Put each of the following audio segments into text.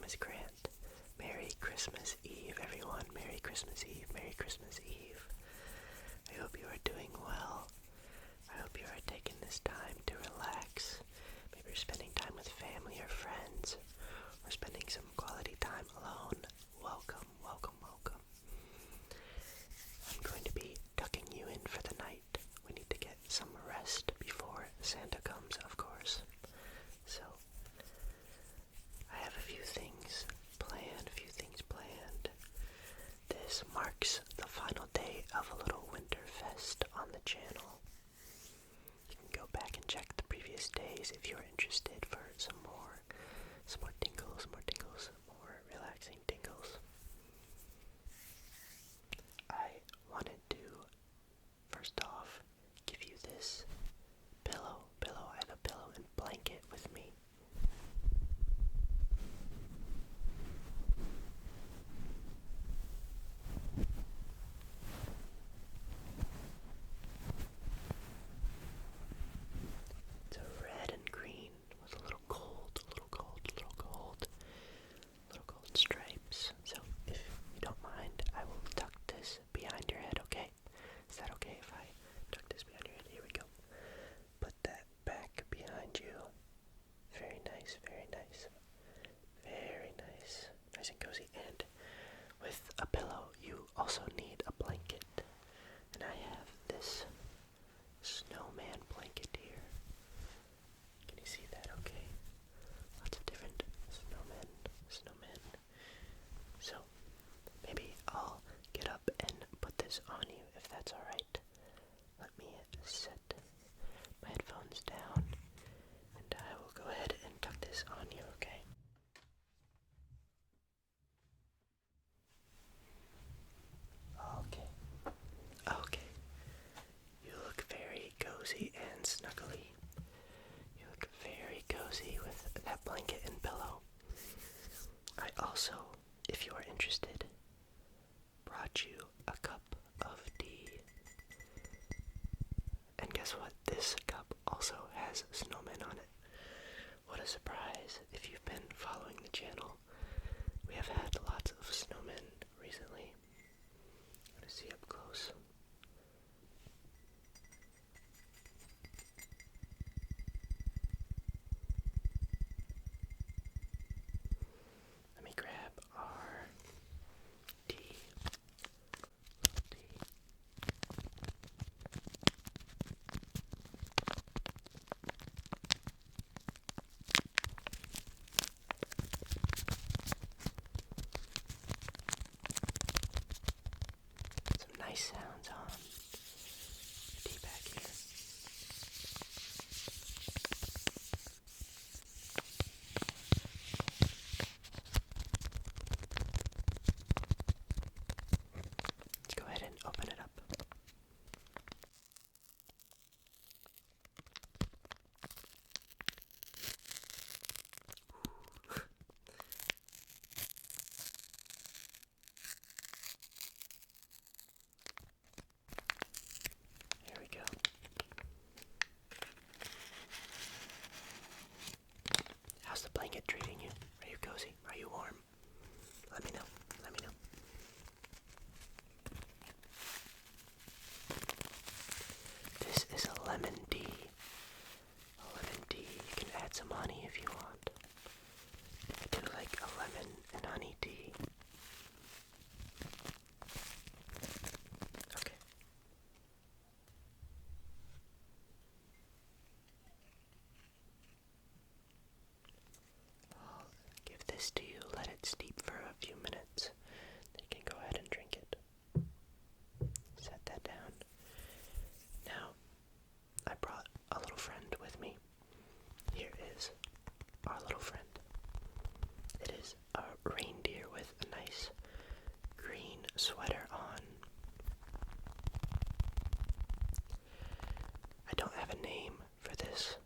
is Grant. Merry Christmas Eve, everyone. Merry Christmas Eve. Merry Christmas Eve. I hope you are doing well. I hope you are taking this time to relax. Maybe you're spending time with family or friends, or spending some quality time alone. Welcome, welcome, welcome. I'm going to be tucking you in for the night. We need to get some rest before Santa comes, of course. So, I have a few things planned. This marks the final day of a little winterfest on the channel. You can go back and check the previous days if you're interested for some more tingles, more relaxing tingles. I wanted to, first off, give you this pillow. I have a pillow and blanket with me. It's a red and green with a little gold stripes. So if you don't mind, I will tuck this behind your head, okay? Is that okay if I tuck this behind your head? Here we go. Put that back behind you. Very nice, very nice. Very nice. Nice and cozy. And with a pillow, you also need a blanket. And I have this snowman blanket here. Can you see that okay? Lots of different snowmen. So, maybe I'll get up and put this on you if that's alright. Let me set my headphones down and I will go ahead and tuck this on you, okay? Okay. You look very cozy and snuggly. You look very cozy with that blanket and pillow. I also, if you are interested, brought you a cup of tea. And guess what? This cup also has snowmen on it. What a surprise. If you've been following the channel, we have had lots of snowmen recently. I'm gonna see up close. Let me grab our tea. Some nice sounds on the tea bag here. Let's go ahead and open it up. Here we go. How's the blanket treating you? Are you cozy? Are you warm? Let me know. This is a lemon tea. You can add some honey if you want. I do like a lemon and honey tea. Okay. I'll give this to you, let it steep for a few minutes. Then you can go ahead and drink it. Set that down. Now, I brought a little friend with me. Here is our little friend. It is a reindeer with a nice green sweater on. I don't have a name for this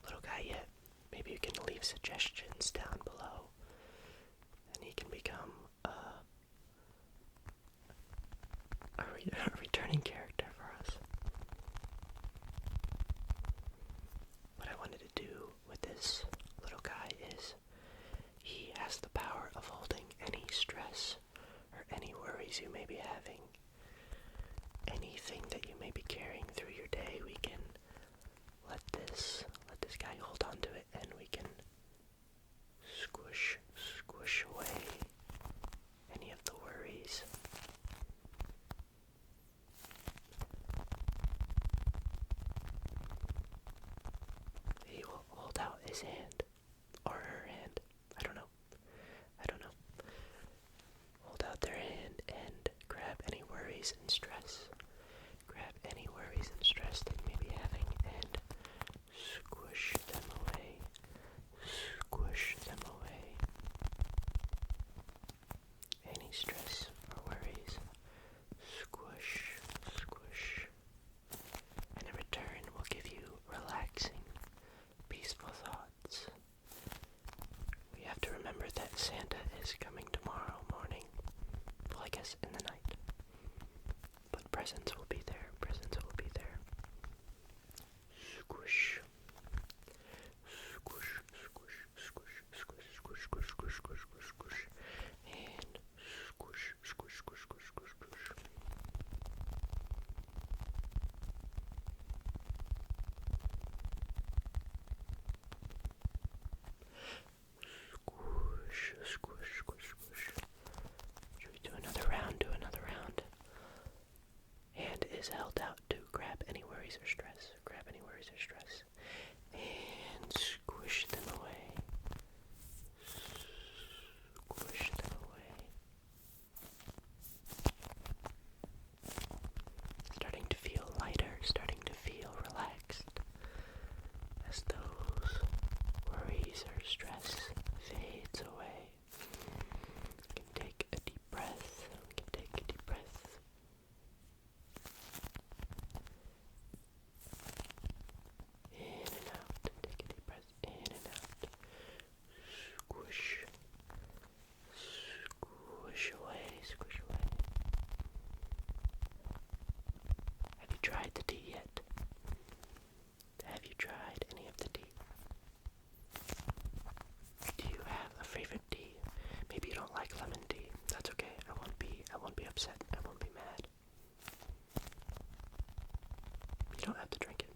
little guy yet. Maybe you can leave suggestions down below and he can become a returning character for us. What I wanted to do with this little guy is he has his hand, or her hand. I don't know. Hold out their hand and grab any worries and stress. Grab any worries and stress that you may be having and squish them away. Squish them away. Any stress or worries, squish, squish. And in return, we'll give you relaxing, peaceful thoughts. We have to remember that Santa is coming tomorrow morning. Well, I guess in the night. But presents will be there. Presents will be there. Squish. Squish, squish, squish, squish, squish, squish, squish, squish, squish, squish. And squish, squish, squish, squish, squish, squish. Squish, squish, squish, squish. Should we do another round? Do another round. Hand is held out to grab any worries or stress. Grab any worries or stress. And squish them away. Squish them away. Starting to feel lighter, starting to feel relaxed. As those worries or stress fades away. You can take a deep breath. We can take a deep breath. In and out. Take a deep breath. In and out. Squish. Squish away. Squish away. Have you tried the tea yet? Have you tried any of the tea? Do you have a favorite tea? Maybe you don't like lemon tea. That's okay. I won't be upset. I won't be mad. You don't have to drink it.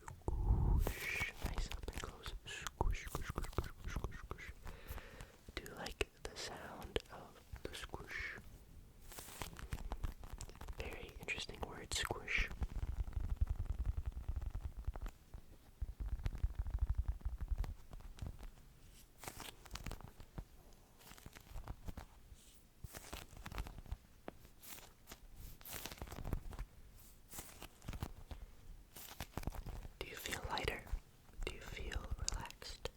Squish. Nice up and close. Squish, squish, squish, squish, squish, squish, squish. Do you like the sound of the squish? Very interesting word, squish. Do you feel lighter? Do you feel relaxed?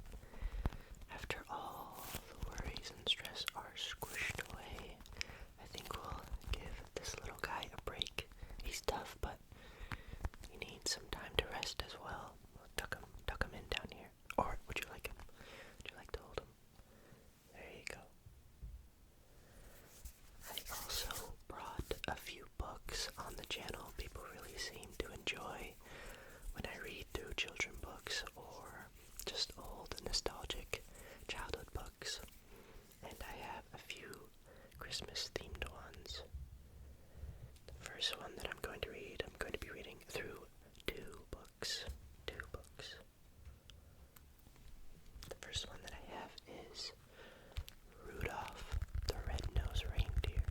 After all the worries and stress are squished away, I think we'll give this little guy a break. He's tough, but he needs some time to rest as well. We'll tuck him in down here. Or would you like him? Would you like to hold him? There you go. I also brought a few books on the channel. People really seem to enjoy when I read through children books or just old nostalgic childhood books. And I have a few Christmas themed ones. The first one that I'm going to read, I'm going to be reading through two books. The first one that I have is Rudolph the Red-Nosed Reindeer.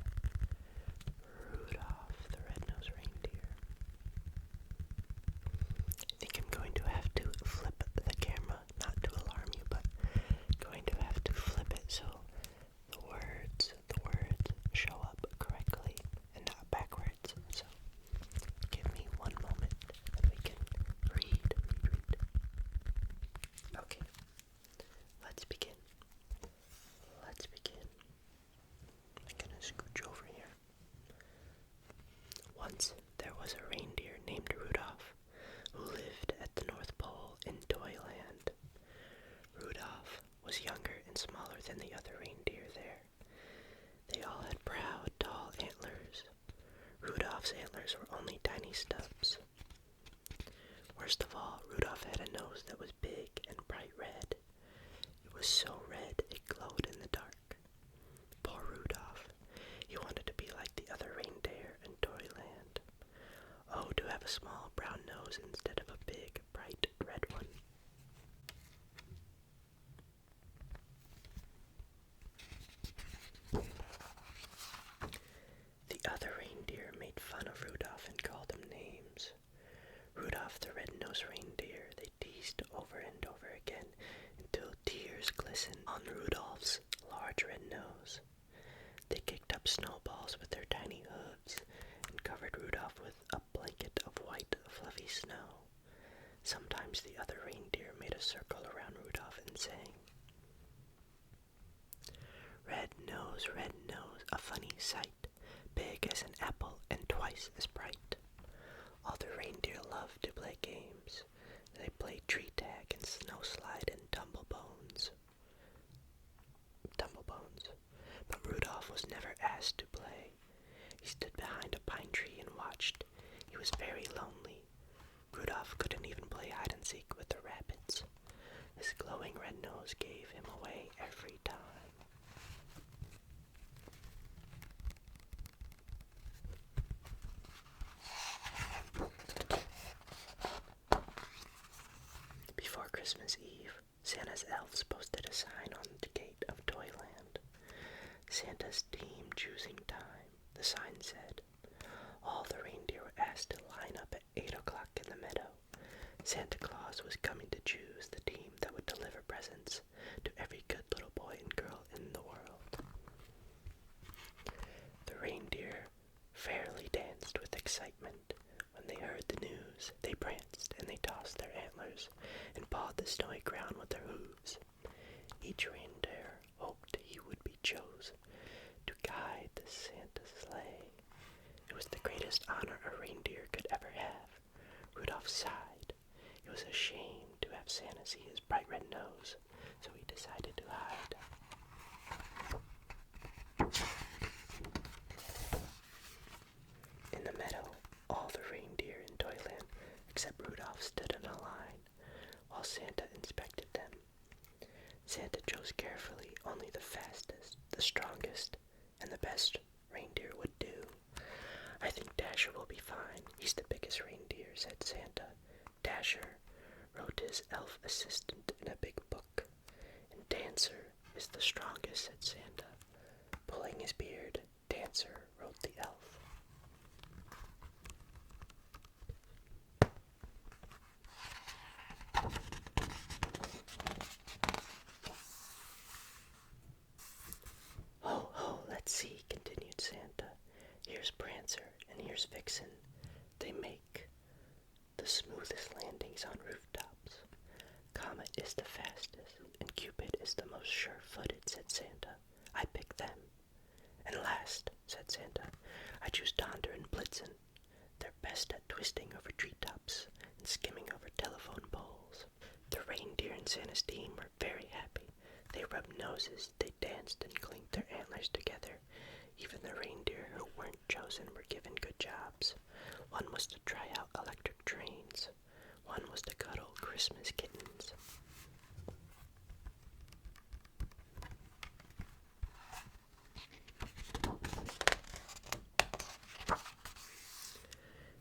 Rudolph the Red-Nosed Reindeer. I think I'm going to have to flip the camera, not to alarm you, but going to have to flip it so the words show up correctly and not backwards. So give me one moment and we can read. Okay, let's begin. I'm gonna scooch over here. Once there was a reindeer named Rudolph who lived at the North Pole in Toyland. Rudolph was younger and smaller than the other reindeer there. They all had proud, tall antlers. Rudolph's antlers were only tiny stubs. Worst of all, Rudolph had a nose that was big and bright red. It was so red it glowed in the dark. Poor Rudolph. He wanted to be like the other reindeer in Toyland. Oh, to have a small brown nose instead of a big, bright red one. The other reindeer made fun of Rudolph snow. Sometimes the other reindeer made a circle around Rudolph and sang, red nose, a funny sight, big as an apple and twice as bright. All the reindeer loved to play games. They played tree tag and snow slide and tumblebones. But Rudolph was never asked to play. He stood behind a pine tree and watched. He was very lonely. Rudolph couldn't even play hide and seek with the rabbits. His glowing red nose gave him away every time. Before Christmas Eve, Santa's elves posted a sign on the gate of Toyland. Santa's team choosing time, the sign said. All the reindeer were asked to line up at 8 o'clock in the meadow. Santa Claus was coming to choose the team that would deliver presents to every good little boy and girl in the world. The reindeer fairly danced with excitement. When they heard the news, they pranced and they tossed their antlers and pawed the snowy ground with their hooves. Each reindeer hoped he would be chosen to guide the Santa sleigh. It was the greatest honor a reindeer could ever have. Rudolph sighed. It was a shame to have Santa see his bright red nose, so he decided to hide. In the meadow, all the reindeer in Toyland except Rudolph stood in a line while Santa inspected them. Santa chose carefully only the fastest, the strongest, and the best reindeer would do. I think Dasher will be fine. He's the biggest reindeer, said Santa. Dasher wrote his elf assistant in a big book. And Dancer is the strongest, said Santa. Pulling his beard, Dancer wrote the elf. Ho, ho, let's see, continued Santa. Here's Prancer and here's Vixen. They make the smoothest landings on rooftops. Comet is the fastest, and Cupid is the most sure-footed, said Santa. I pick them. And last, said Santa, I choose Donder and Blitzen. They're best at twisting over treetops and skimming over telephone poles. The reindeer in Santa's team were very happy. They rubbed noses, they danced and clinked their antlers together. Even the reindeer who weren't chosen were given good jobs. One was to try out electric trains. One was to cuddle Christmas kittens.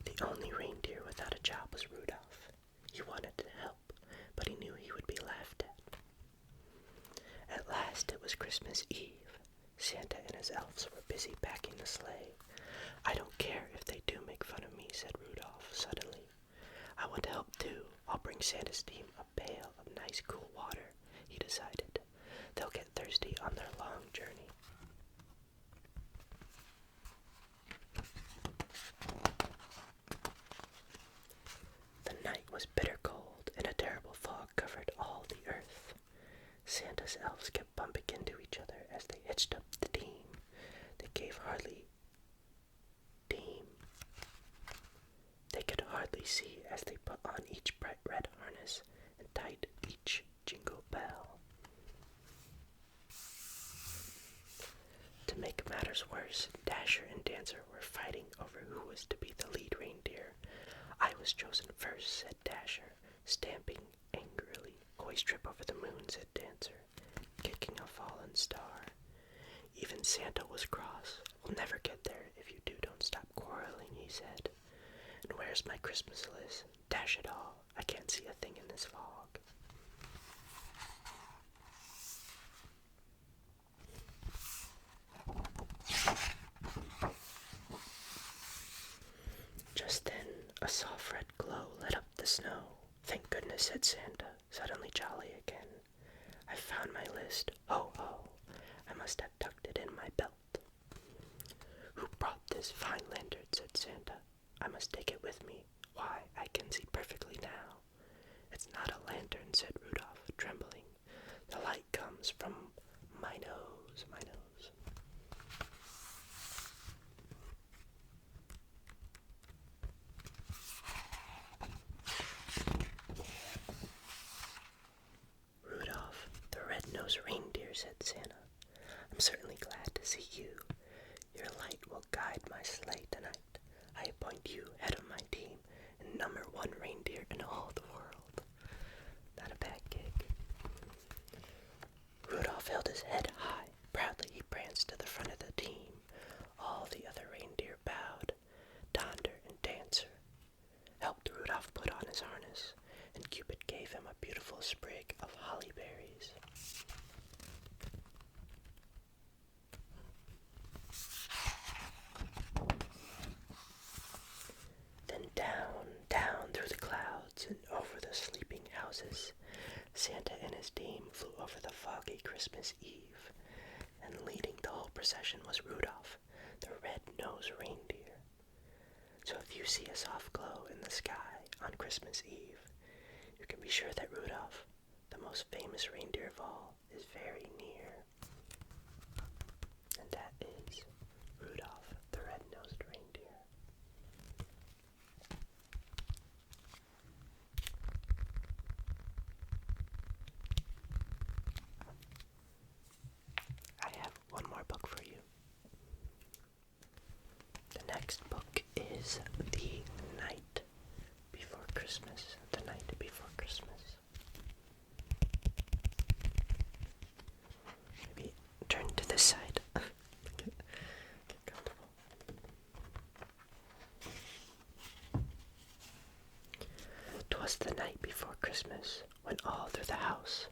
The only reindeer without a job was Rudolph. He wanted to help, but he knew he would be laughed at. At last it was Christmas Eve. Santa and his elves were busy packing the sleigh. I don't care if they do make fun of me, said Rudolph suddenly. I want to help too. I'll bring Santa's team a pail of nice cool water, he decided. They'll get thirsty on their long journey. The night was bitter cold, and a terrible fog covered all the earth. Santa's elves kept bumping into each other as they hitched up the team. They could hardly see as they put on each bright red harness and tied each jingle bell. To make matters worse, Dasher and Dancer were fighting over who was to be the lead reindeer. I was chosen first, said Dasher, stamping angrily. Always trip over the moon, said Dancer, kicking a fallen star. Even Santa was cross. We'll never get there if you two don't stop quarreling, he said. And where's my Christmas list? Dash it all. I can't see a thing in this fog. Just then, a soft red glow lit up the snow. Thank goodness, said Santa, suddenly jolly again. I found my list. Ho, ho. I must have tucked it in my belt. Who brought this fine lantern, said Santa. I must take it with me. Why, I can see perfectly now. It's not a lantern, said Rudolph, trembling. The light comes from my nose, my nose. Rudolph, the red-nosed reindeer, said Santa. I'm certainly glad to see you. Your light will guide my sleigh tonight. I appoint you head of my team and number 1 reindeer in all the world. Not a bad gig. Rudolph held his head high. Proudly he pranced to the front of the team. All the other reindeer bowed. Donder and Dancer helped Rudolph put on his harness, and Cupid gave him a beautiful sprig of holly berries. Then down, down through the clouds and over the sleeping houses, Santa and his team flew over the foggy Christmas Eve, and leading the whole procession was Rudolph, the red-nosed reindeer. So if you see a soft glow in the sky on Christmas Eve, you can be sure that Rudolph, the most famous reindeer of all, is very near. And that is Rudolph, the red-nosed reindeer. I have one more book for you. The next book is The Night Before Christmas. The Night Before Christmas. Maybe turn to this side. Get comfortable. 'Twas the night before Christmas, when all through the house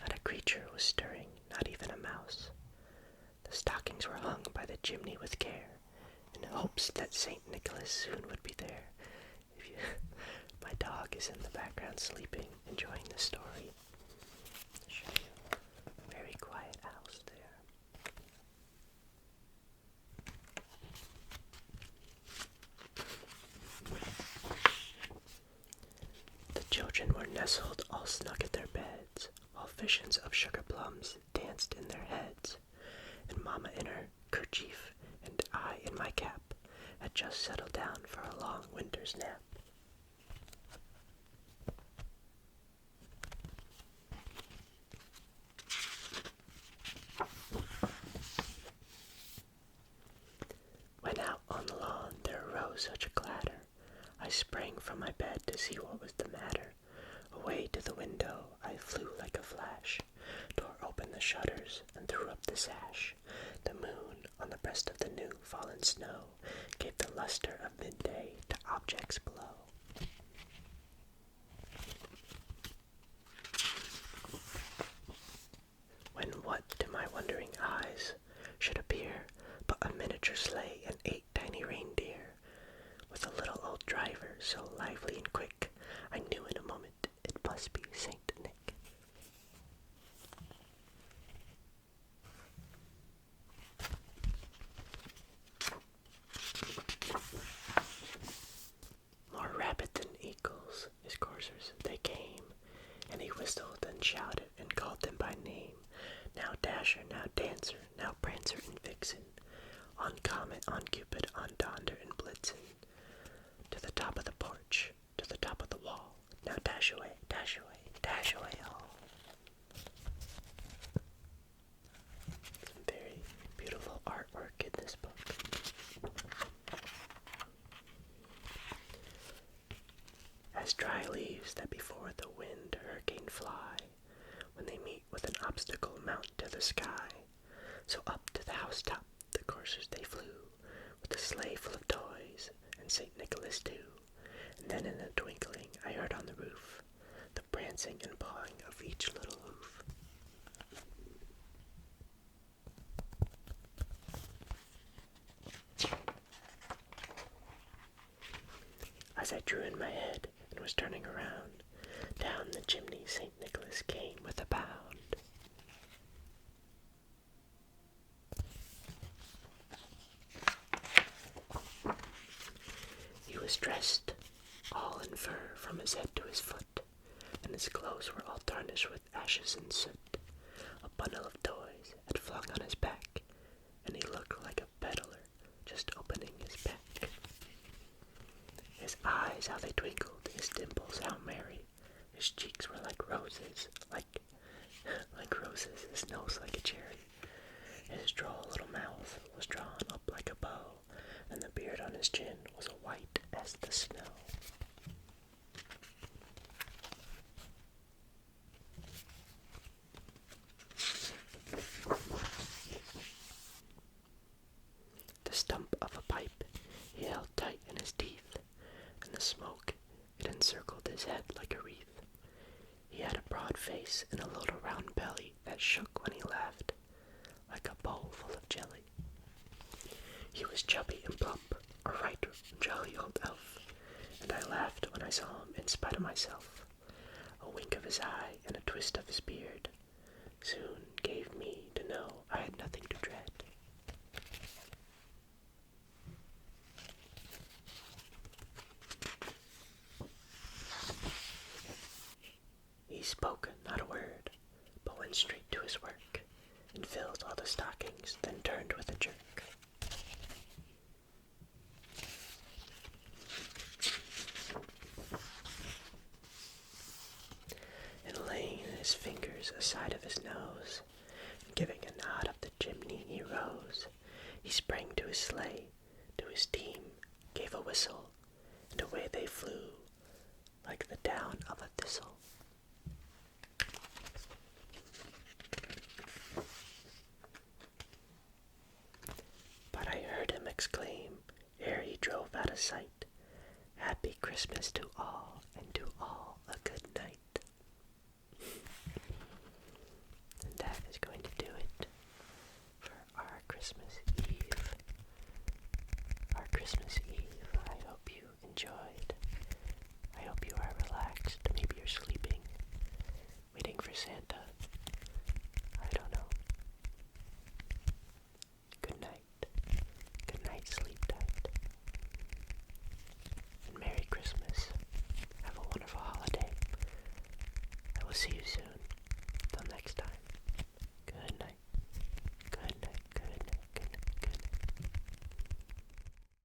not a creature was stirring, not even a mouse. The stockings were hung by the chimney with care, in hopes that St. Nicholas soon would be there. My dog is in the background sleeping, enjoying the story. I'll show you a very quiet house there. The children were nestled all snug at their beds, while visions of sugar plums danced in their heads, and Mama in her kerchief and I in my cap had just settled down for a long winter's nap. When out on the lawn there arose such a clatter, I sprang from my bed to see what was the matter. Away to the window I flew like a flash, tore open the shutters and threw up the sash. The moon on the breast of the new fallen snow gave the luster of midday to objects below. When what to my wondering eyes should appear but a miniature sleigh and 8 tiny reindeer, with a little old driver so lively and quick, I knew in a moment it must be Saint Nick. More rapid than eagles, his coursers they came, and he whistled and shouted and called them by name. Now Dasher, now Dancer, now Prancer and Vixen, on Comet, on Cupid, on Donder and Blitzen, to the top of the porch, to the top of the wall. Now dash away, dash away, dash away all. Some very beautiful artwork in this book. As dry leaves that before the wind hurricane fly, when they meet with an obstacle mount to the sky, so up to the housetop the coursers they flew, with a sleigh full of toys, and St. Nicholas too. And then in a twinkling I heard on the roof the prancing and pawing of each little hoof. As I drew in my head and was turning around, down the chimney St. Nicholas came with a bound. He was dressed all in fur from his head to his foot, and his clothes were all tarnished with ashes and soot. A bundle of toys had flung on his back, and he looked like a peddler just opening his pack. His eyes, how they twinkled, his dimples, how merry. His cheeks were like roses, like roses, his nose like a cherry. His droll little mouth was drawn up like a bow, and the beard on his chin was white as the snow. The stump of a pipe he held tight in his teeth, and the smoke, it encircled his head like a wreath. He had a broad face and a little round belly that shook when he laughed, like a bowl full of jelly. He was chubby and plump, a right jolly old elf, and I laughed when I saw him in spite of myself. A wink of his eye and a twist of his beard soon gave me to know I had nothing to dread. He spoke not a word, but went straight to his work, and filled all the stockings, then turned with a jerk. And laying his fingers aside of his nose, and giving a nod up the chimney, he rose. He sprang to his sleigh, to his team, gave a whistle, and away they flew, like the down of a thistle. But I heard him exclaim, ere he drove out of sight, "Happy Christmas to all, and to all a good night." And that is going to do it for our Christmas Eve. I hope you enjoy